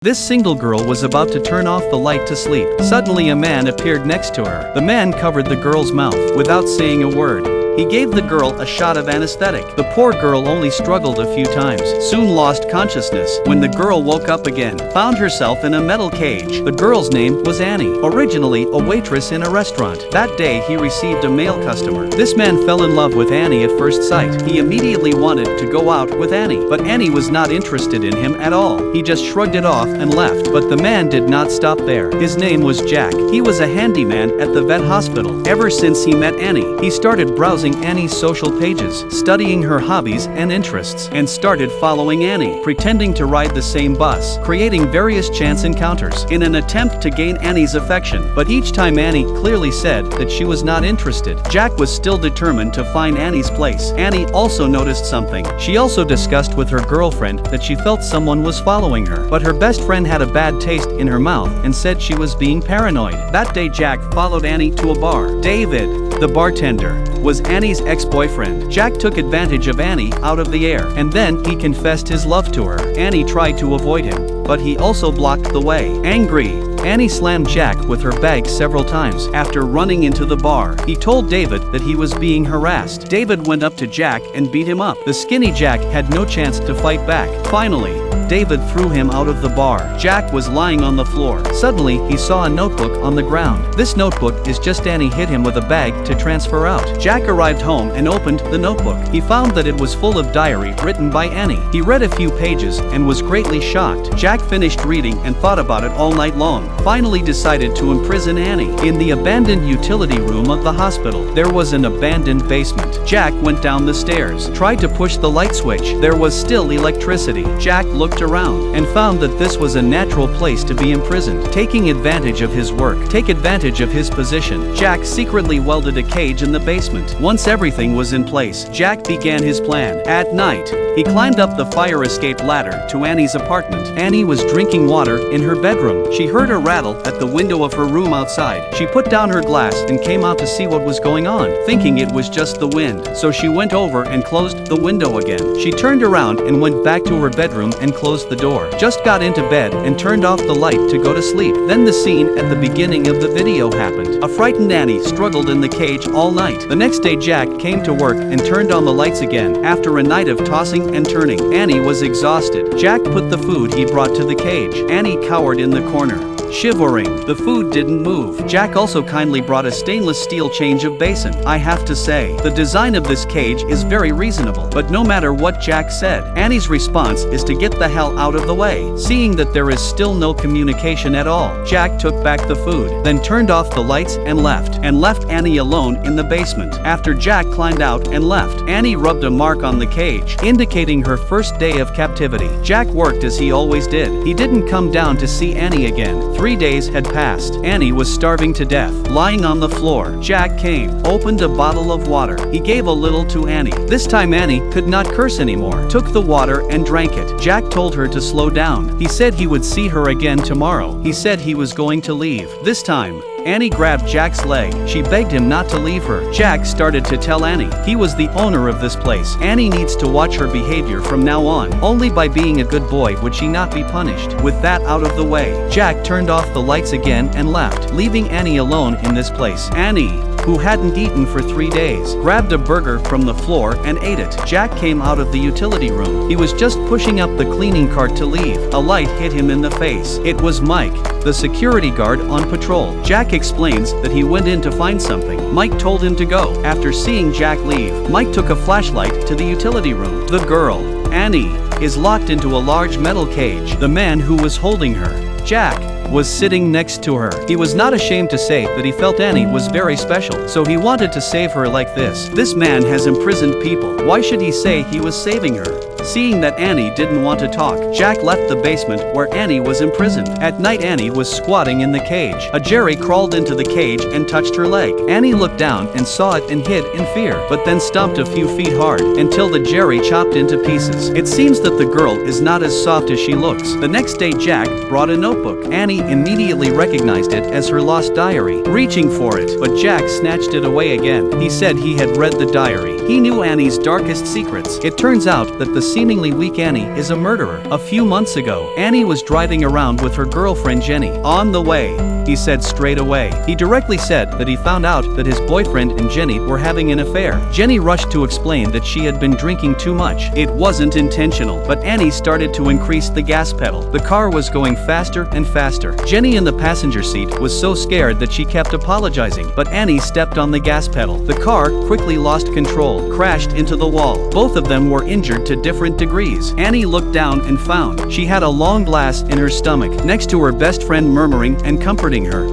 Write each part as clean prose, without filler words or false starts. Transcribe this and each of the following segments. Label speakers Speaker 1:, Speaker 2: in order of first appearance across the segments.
Speaker 1: This single girl was about to turn off the light to sleep. Suddenly a man appeared next to her. The man covered the girl's mouth without saying a word. He gave the girl a shot of anesthetic. The poor girl only struggled a few times, soon lost consciousness. When the girl woke up again, found herself in a metal cage. The girl's name was Annie, originally a waitress in a restaurant. That day he received a male customer. This man fell in love with Annie at first sight. He immediately wanted to go out with Annie, but Annie was not interested in him at all. He just shrugged it off and left. But the man did not stop there. His name was Jack. He was a handyman at the vet hospital. Ever since he met Annie, he started browsing Annie's social pages, studying her hobbies and interests, and started following Annie, pretending to ride the same bus, creating various chance encounters in an attempt to gain Annie's affection. But each time Annie clearly said that she was not interested, Jack was still determined to find Annie's place. Annie also noticed something. She also discussed with her girlfriend that she felt someone was following her, but her best friend had a bad taste in her mouth and said she was being paranoid. That day Jack followed Annie to a bar. David, the bartender, was Annie's ex-boyfriend. Jack took advantage of Annie out of the air, and then he confessed his love to her. Annie tried to avoid him, but he also blocked the way. Angry, Annie slammed Jack with her bag several times. After running into the bar, he told David that he was being harassed. David went up to Jack and beat him up. The skinny Jack had no chance to fight back. Finally, David threw him out of the bar. Jack was lying on the floor. Suddenly, he saw a notebook on the ground. This notebook is just Annie hit him with a bag to transfer out. Jack arrived home and opened the notebook. He found that it was full of diary written by Annie. He read a few pages and was greatly shocked. Jack finished reading and thought about it all night long. Finally decided to imprison Annie. In the abandoned utility room of the hospital, there was an abandoned basement. Jack went down the stairs, tried to push the light switch. There was still electricity. Jack looked around and found that this was a natural place to be imprisoned. Taking advantage of his work, take advantage of his position, Jack secretly welded a cage in the basement. Once everything was in place, Jack began his plan. At night, he climbed up the fire escape ladder to Annie's apartment. Annie was drinking water in her bedroom. She heard a rattle at the window of her room outside. She put down her glass and came out to see what was going on, thinking it was just the wind. So she went over and closed the window again. She turned around and went back to her bedroom and closed the door. Just got into bed and turned off the light to go to sleep. Then the scene at the beginning of the video happened. A frightened Annie struggled in the cage all night. The next day Jack came to work and turned on the lights again. After a night of tossing and turning, Annie was exhausted. Jack put the food he brought to the cage. Annie cowered in the corner, shivering. The food didn't move. Jack also kindly brought a stainless steel change of basin. I have to say, the design of this cage is very reasonable. But no matter what Jack said, Annie's response is to get the hell out of the way. Seeing that there is still no communication at all, Jack took back the food, then turned off the lights and left Annie alone in the basement. After Jack climbed out and left, Annie rubbed a mark on the cage, indicating her first day of captivity. Jack worked as he always did. He didn't come down to see Annie again. 3 days had passed. Annie was starving to death, lying on the floor. Jack came, opened a bottle of water. He gave a little to Annie. This time Annie could not curse anymore, took the water and drank it. Jack told her to slow down. He said he would see her again tomorrow. He said he was going to leave. This time, Annie grabbed Jack's leg. She begged him not to leave her. Jack started to tell Annie he was the owner of this place. Annie needs to watch her behavior from now on. Only by being a good boy would she not be punished. With that out of the way, Jack turned off the lights again and left, leaving Annie alone in this place. Annie, who hadn't eaten for 3 days, grabbed a burger from the floor and ate it. Jack came out of the utility room. He was just pushing up the cleaning cart to leave. A light hit him in the face. It was Mike, the security guard on patrol. Jack explains that he went in to find something. Mike told him to go. After seeing Jack leave, Mike took a flashlight to the utility room. The girl, Annie, is locked into a large metal cage. The man who was holding her, Jack, was sitting next to her. He was not ashamed to say that he felt Annie was very special, so he wanted to save her like this. This man has imprisoned people. Why should he say he was saving her? Seeing that Annie didn't want to talk, Jack left the basement where Annie was imprisoned. At night Annie was squatting in the cage. A Jerry crawled into the cage and touched her leg. Annie looked down and saw it and hid in fear, but then stomped a few feet hard until the Jerry chopped into pieces. It seems that the girl is not as soft as she looks. The next day Jack brought a notebook. Annie immediately recognized it as her lost diary, reaching for it, but Jack snatched it away again. He said he had read the diary. He knew Annie's darkest secrets. It turns out that the seemingly weak Annie is a murderer. A few months ago, Annie was driving around with her girlfriend Jenny. On the way, he said straight away. He directly said that he found out that his boyfriend and Jenny were having an affair. Jenny rushed to explain that she had been drinking too much. It wasn't intentional, but Annie started to increase the gas pedal. The car was going faster and faster. Jenny in the passenger seat was so scared that she kept apologizing, but Annie stepped on the gas pedal. The car quickly lost control, crashed into the wall. Both of them were injured to different degrees. Annie looked down and found she had a long blast in her stomach, next to her best friend murmuring and comforting her.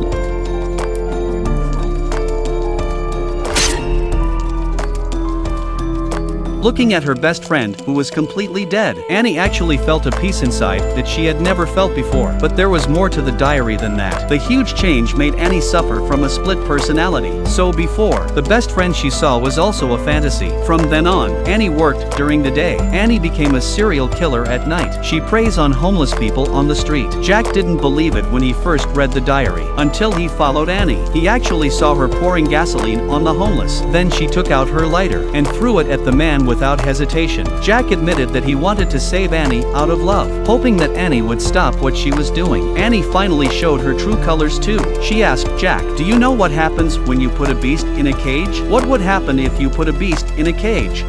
Speaker 1: Looking at her best friend, who was completely dead, Annie actually felt a peace inside that she had never felt before. But there was more to the diary than that. The huge change made Annie suffer from a split personality. So before, the best friend she saw was also a fantasy. From then on, Annie worked during the day. Annie became a serial killer at night. She preys on homeless people on the street. Jack didn't believe it when he first read the diary, until he followed Annie. He actually saw her pouring gasoline on the homeless. Then she took out her lighter and threw it at the man without hesitation. Jack admitted that he wanted to save Annie out of love, hoping that Annie would stop what she was doing. Annie finally showed her true colors too. She asked Jack, "Do you know what happens when you put a beast in a cage? What would happen if you put a beast in a cage?"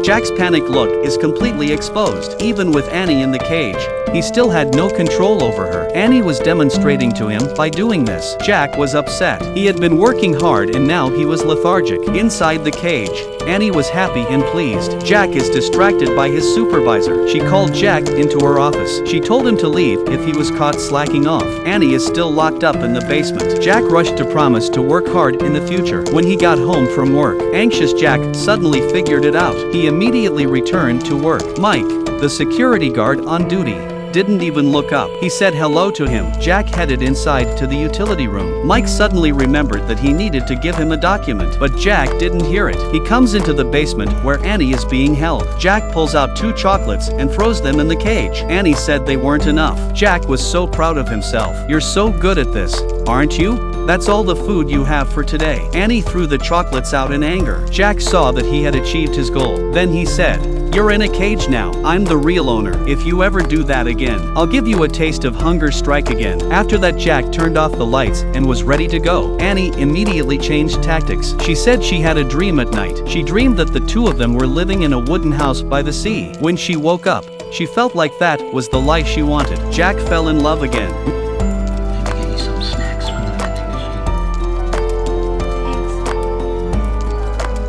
Speaker 1: Jack's panicked look is completely exposed. Even with Annie in the cage, he still had no control over her. Annie was demonstrating to him by doing this. Jack was upset. He had been working hard and now he was lethargic. Inside the cage, Annie was happy and pleased. Jack is distracted by his supervisor. She called Jack into her office. She told him to leave if he was caught slacking off. Annie is still locked up in the basement. Jack rushed to promise to work hard in the future. When he got home from work, anxious Jack suddenly figured it out. He immediately returned to work. Mike, the security guard on duty, didn't even look up. He said hello to him. Jack headed inside to the utility room. Mike suddenly remembered that he needed to give him a document, but Jack didn't hear it. He comes into the basement where Annie is being held. Jack pulls out 2 chocolates and throws them in the cage. Annie said they weren't enough. Jack was so proud of himself. "You're so good at this, aren't you? That's all the food you have for today." Annie threw the chocolates out in anger. Jack saw that he had achieved his goal. Then he said, "You're in a cage now. I'm the real owner. If you ever do that again, I'll give you a taste of hunger strike again." After that, Jack turned off the lights and was ready to go. Annie immediately changed tactics. She said she had a dream at night. She dreamed that the 2 of them were living in a wooden house by the sea. When she woke up, she felt like that was the life she wanted. Jack fell in love again.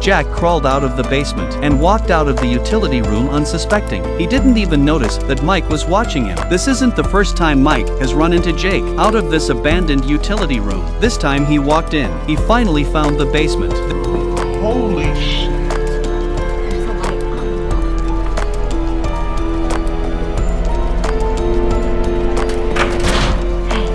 Speaker 1: Jack crawled out of the basement and walked out of the utility room unsuspecting. He didn't even notice that Mike was watching him. This isn't the first time Mike has run into Jake out of this abandoned utility room. This time he walked in. He finally found the basement.
Speaker 2: Holy shit.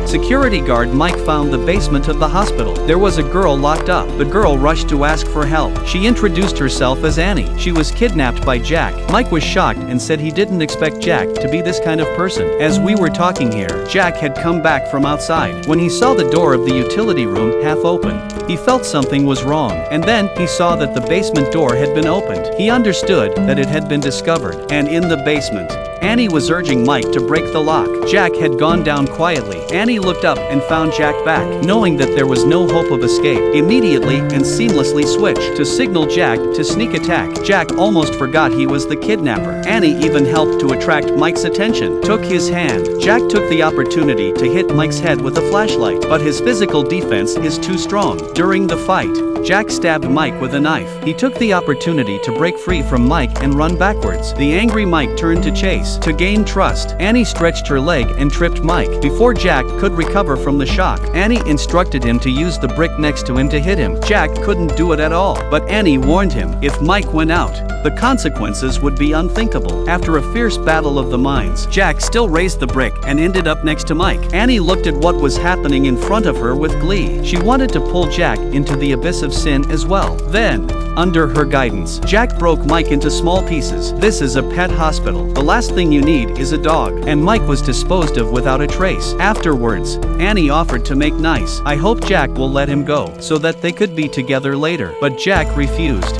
Speaker 1: Security guard Mike found the basement of the hospital. There was a girl locked up. The girl rushed to ask for help. She introduced herself as Annie. She was kidnapped by Jack. Mike was shocked and said he didn't expect Jack to be this kind of person. As we were talking here, Jack had come back from outside. When he saw the door of the utility room half open, he felt something was wrong. And then he saw that the basement door had been opened. He understood that it had been discovered. And in the basement, Annie was urging Mike to break the lock. Jack had gone down quietly. Annie looked up and found Jack back. Knowing that there was no hope of escape, immediately and seamlessly switched to signal Jack to sneak attack. Jack almost forgot he was the kidnapper. Annie even helped to attract Mike's attention, took his hand. Jack took the opportunity to hit Mike's head with a flashlight, but his physical defense is too strong. During the fight, Jack stabbed Mike with a knife. He took the opportunity to break free from Mike and run backwards. The angry Mike turned to chase. To gain trust, Annie stretched her leg and tripped Mike. Before Jack could recover from the shock, Annie instructed him to use the brick next to him to hit him. Jack couldn't do it at all, but Annie warned him, if Mike went out, the consequences would be unthinkable. After a fierce battle of the minds, Jack still raised the brick and ended up next to Mike. Annie looked at what was happening in front of her with glee. She wanted to pull Jack into the abyss of sin as well. Then, under her guidance, Jack broke Mike into small pieces. This is a pet hospital. The last thing you need is a dog. And Mike was disposed of without a trace. Afterwards, Annie offered to make nice. I hope Jack will let him go, so that they could be together later. But Jack refused.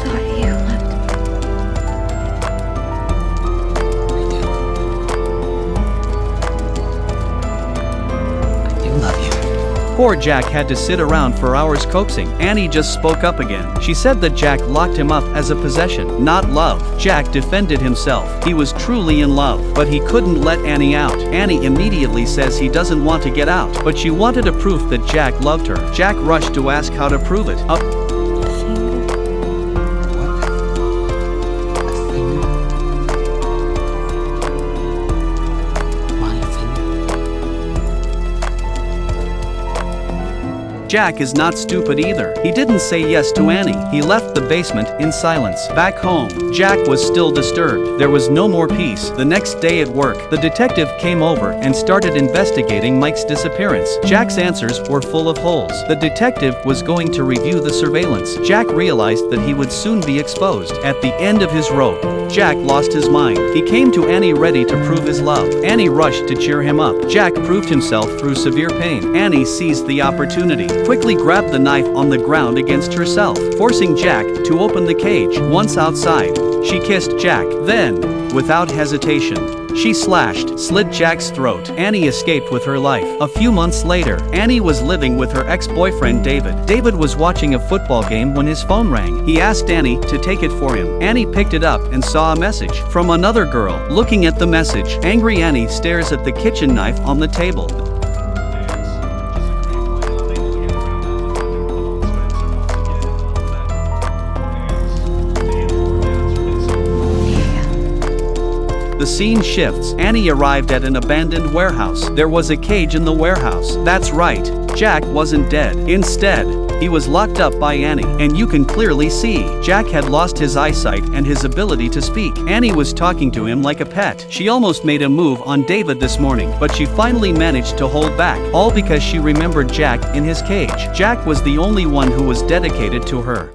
Speaker 3: Thought you left.
Speaker 4: I do love you.
Speaker 1: Poor Jack had to sit around for hours coaxing. Annie just spoke up again. She said that Jack locked him up as a possession, not love. Jack defended himself. He was truly in love, but he couldn't let Annie out. Annie immediately says he doesn't want to get out, but she wanted a proof that Jack loved her. Jack rushed to ask how to prove it.
Speaker 4: What? A finger? My finger?
Speaker 1: Jack is not stupid either. He didn't say yes to Annie. He left the basement in silence. Back home, Jack was still disturbed. There was no more peace. The next day at work, the detective came over and started investigating Mike's disappearance. Jack's answers were full of holes. The detective was going to review the surveillance. Jack realized that he would soon be exposed. At the end of his rope, Jack lost his mind. He came to Annie ready to prove his love. Annie rushed to cheer him up. Jack proved himself through severe pain. Annie seized the opportunity, quickly grabbed the knife on the ground against herself, forcing Jack to open the cage. Once outside, she kissed Jack. Then, without hesitation, she slit Jack's throat. Annie escaped with her life. A few months later, Annie was living with her ex-boyfriend David. David was watching a football game when his phone rang. He asked Annie to take it for him. Annie picked it up and saw a message from another girl. Looking at the message, angry Annie stares at the kitchen knife on the table. The scene shifts. Annie arrived at an abandoned warehouse. There was a cage in the warehouse. That's right, Jack wasn't dead. Instead, he was locked up by Annie, and you can clearly see Jack had lost his eyesight and his ability to speak. Annie was talking to him like a pet. She almost made a move on David this morning, but she finally managed to hold back, all because she remembered Jack in his cage. Jack was the only one who was dedicated to her.